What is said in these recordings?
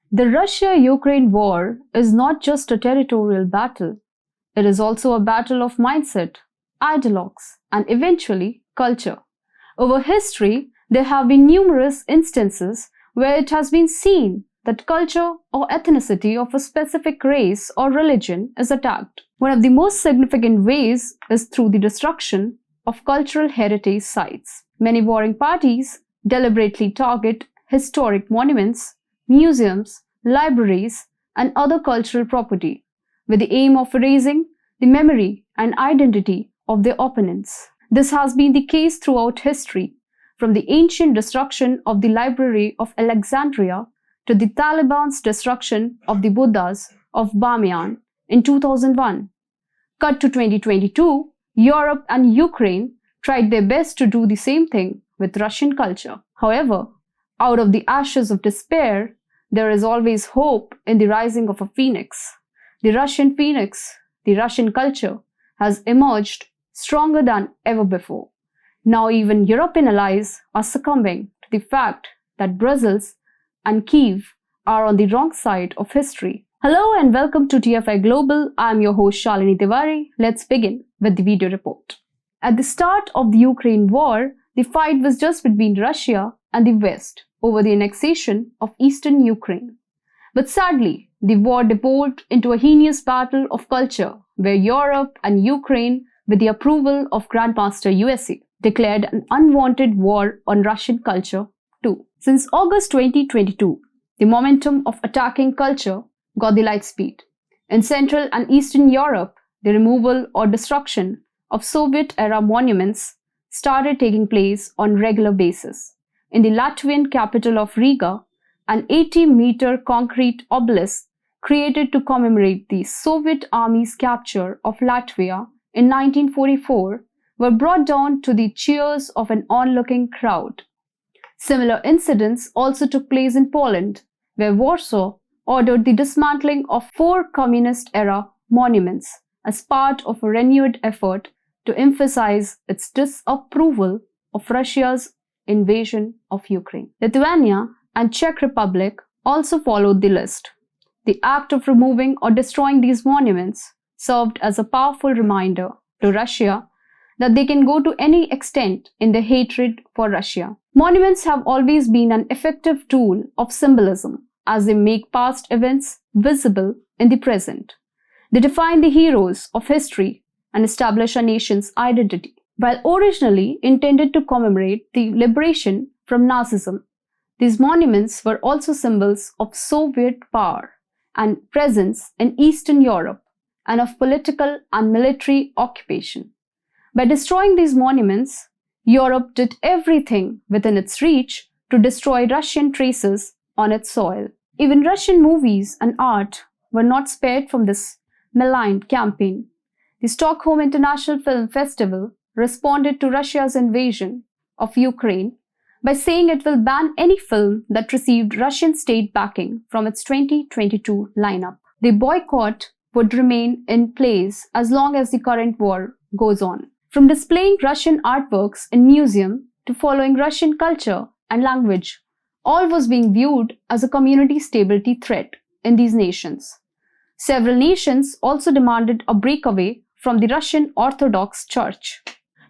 The Russia-Ukraine war is not just a territorial battle. It is also a battle of mindset, ideologues, and eventually culture. Over history, there have been numerous instances where it has been seen that culture or ethnicity of a specific race or religion is attacked. One of the most significant ways is through the destruction of cultural heritage sites. Many warring parties deliberately target historic monuments, museums, libraries, and other cultural property, with the aim of erasing the memory and identity of their opponents. This has been the case throughout history, from the ancient destruction of the Library of Alexandria to the Taliban's destruction of the Buddhas of Bamiyan in 2001. Cut to 2022, Europe and Ukraine tried their best to do the same thing with Russian culture. However, out of the ashes of despair, there is always hope in the rising of a phoenix. The Russian phoenix, the Russian culture, has emerged stronger than ever before. Now even European allies are succumbing to the fact that Brussels and Kyiv are on the wrong side of history. Hello and welcome to TFI Global. I am your host Shalini Tiwari. Let's begin with the video report. At the start of the Ukraine war, the fight was just between Russia and the West over the annexation of eastern Ukraine. But sadly, the war devolved into a heinous battle of culture where Europe and Ukraine, with the approval of Grandmaster USA, declared an unwanted war on Russian culture too. Since August 2022, the momentum of attacking culture got the light speed. In Central and Eastern Europe, the removal or destruction of Soviet-era monuments started taking place on regular basis. In the Latvian capital of Riga, an 80-meter concrete obelisk created to commemorate the Soviet Army's capture of Latvia in 1944 were brought down to the cheers of an onlooking crowd. Similar incidents also took place in Poland, where Warsaw ordered the dismantling of 4 communist-era monuments as part of a renewed effort to emphasize its disapproval of Russia's invasion of Ukraine. Lithuania and Czech Republic also followed the list. The act of removing or destroying these monuments served as a powerful reminder to Russia that they can go to any extent in their hatred for Russia. Monuments have always been an effective tool of symbolism as they make past events visible in the present. They define the heroes of history and establish a nation's identity. While originally intended to commemorate the liberation from Nazism, these monuments were also symbols of Soviet power and presence in Eastern Europe and of political and military occupation. By destroying these monuments, Europe did everything within its reach to destroy Russian traces on its soil. Even Russian movies and art were not spared from this malign campaign. The Stockholm International Film Festival responded to Russia's invasion of Ukraine by saying it will ban any film that received Russian state backing from its 2022 lineup. The boycott would remain in place as long as the current war goes on. From displaying Russian artworks in museums to following Russian culture and language, all was being viewed as a community stability threat in these nations. Several nations also demanded a breakaway from the Russian Orthodox Church.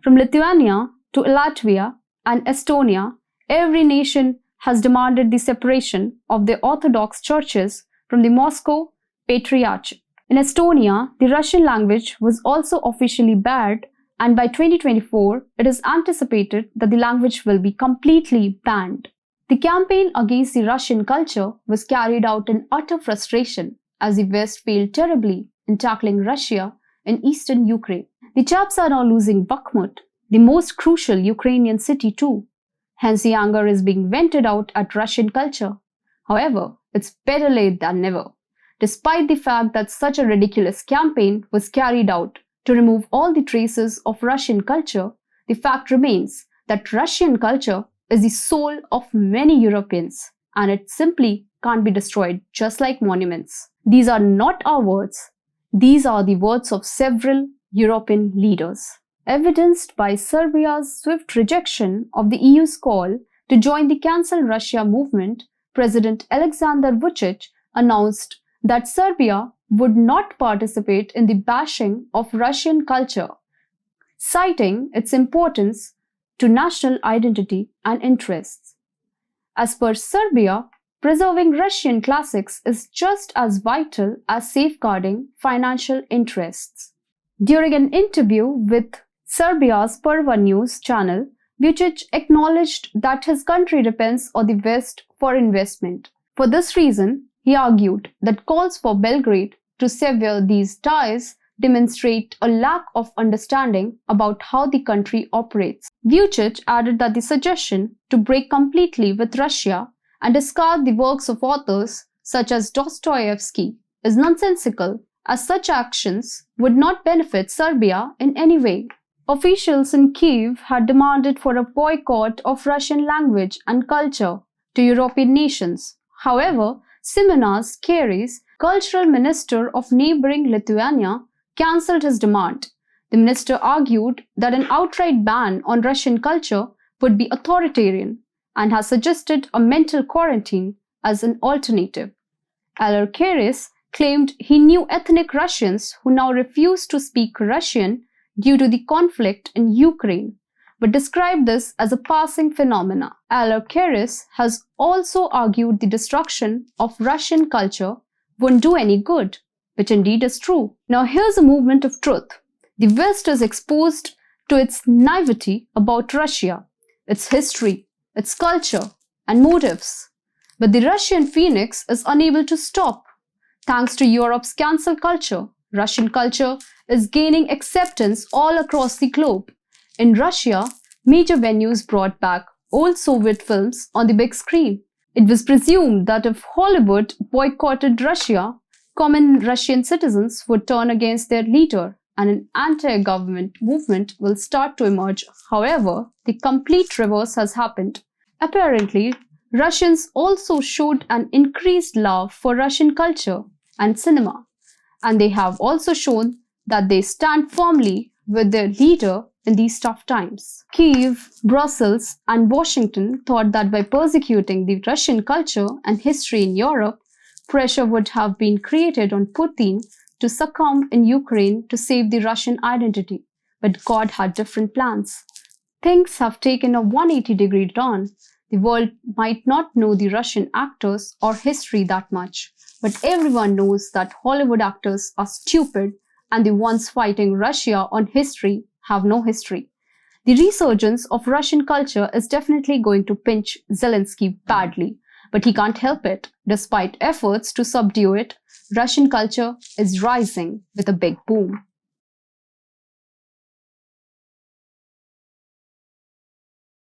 From Lithuania to Latvia and Estonia, every nation has demanded the separation of their Orthodox churches from the Moscow Patriarchate. In Estonia, the Russian language was also officially banned, and by 2024, it is anticipated that the language will be completely banned. The campaign against the Russian culture was carried out in utter frustration as the West failed terribly in tackling Russia in eastern Ukraine. The Chaps are now losing Bakhmut, the most crucial Ukrainian city too. Hence the anger is being vented out at Russian culture. However, it's better late than never. Despite the fact that such a ridiculous campaign was carried out to remove all the traces of Russian culture, the fact remains that Russian culture is the soul of many Europeans and it simply can't be destroyed just like monuments. These are not our words. These are the words of several European leaders. Evidenced by Serbia's swift rejection of the EU's call to join the Cancel Russia movement, President Alexander Vučić announced that Serbia would not participate in the bashing of Russian culture, citing its importance to national identity and interests. As per Serbia, preserving Russian classics is just as vital as safeguarding financial interests. During an interview with Serbia's Prva News channel, Vučić acknowledged that his country depends on the West for investment. For this reason, he argued that calls for Belgrade to sever these ties demonstrate a lack of understanding about how the country operates. Vučić added that the suggestion to break completely with Russia and discard the works of authors such as Dostoevsky is nonsensical, as such actions would not benefit Serbia in any way. Officials in Kyiv had demanded for a boycott of Russian language and culture to European nations. However, Simonas Kairys, cultural minister of neighboring Lithuania, cancelled his demand. The minister argued that an outright ban on Russian culture would be authoritarian and has suggested a mental quarantine as an alternative. Kairys claimed he knew ethnic Russians who now refuse to speak Russian due to the conflict in Ukraine, but described this as a passing phenomena. Kairys has also argued the destruction of Russian culture won't do any good, which indeed is true. Now here's a movement of truth. The West is exposed to its naivety about Russia, its history, its culture, and motives. But the Russian phoenix is unable to stop. Thanks to Europe's cancel culture, Russian culture is gaining acceptance all across the globe. In Russia, major venues brought back old Soviet films on the big screen. It was presumed that if Hollywood boycotted Russia, common Russian citizens would turn against their leader and an anti-government movement will start to emerge. However, the complete reverse has happened. Apparently, Russians also showed an increased love for Russian culture and cinema, and they have also shown that they stand firmly with their leader in these tough times. Kyiv, Brussels, and Washington thought that by persecuting the Russian culture and history in Europe, pressure would have been created on Putin to succumb in Ukraine to save the Russian identity. But God had different plans. Things have taken a 180-degree turn. The world might not know the Russian actors or history that much, but everyone knows that Hollywood actors are stupid and the ones fighting Russia on history have no history. The resurgence of Russian culture is definitely going to pinch Zelensky badly, but he can't help it. Despite efforts to subdue it, Russian culture is rising with a big boom.